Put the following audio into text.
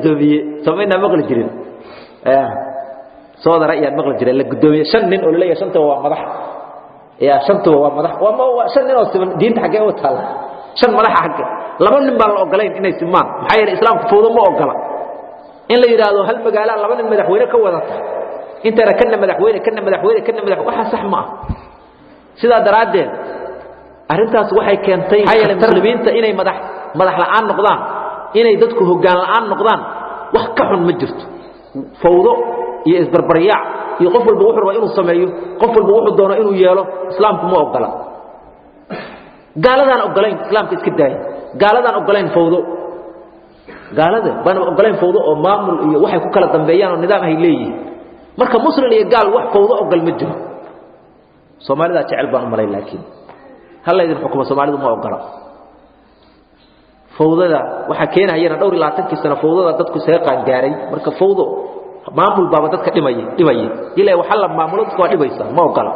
قدومية سمينا مغل جرين صادر رأي المغل جرين القدومية شنن أقول لي شنته هو مدح يا شنته هو مدح وما هو شنن أصلا دين حاجة وتهلا شن مدح حاجة لما نبغى الأقلين إنه يسمع حي الإسلام فوضى ما أقلا إن لا يرادوا هل مقالة لما نمدح وين كوضت أنت ركنا مدح وين كنا مدح وين كنا مدح واحد صح معه سيدا درادين أرنتاس waxay keentay hay'ad muslimiinta inay madax la'aan noqdaan inay dadku hoggaan la'aan noqdaan wax ka xun ma jirto fawdo iyo isbarbariyaac iyo qof walba wuxuu rabo inuu sameeyo qof walba wuxuu doono inuu yeelo islaamku ma ogola gaaladan ogolayn islaamka iska daayay gaaladan ogolayn fawdo gaalada baan ogolayn fawdo oo maamul iyo waxay ku kala dambeeyaan oo nidaam ay leeyihiin marka muslim iyo gaal wax fawdo ogol ma jiro Soomaalida jecel baan u malay laakiin هل يدري حكومة الصومالية ما أقرأ فوضى waxa keenayna dhowr 20 sano fawdada dadku seeqan gaaray marka fawdo maamul baba dadka dhimay ilaa waxa la maamulo dadku waa dhibaysa ma ogola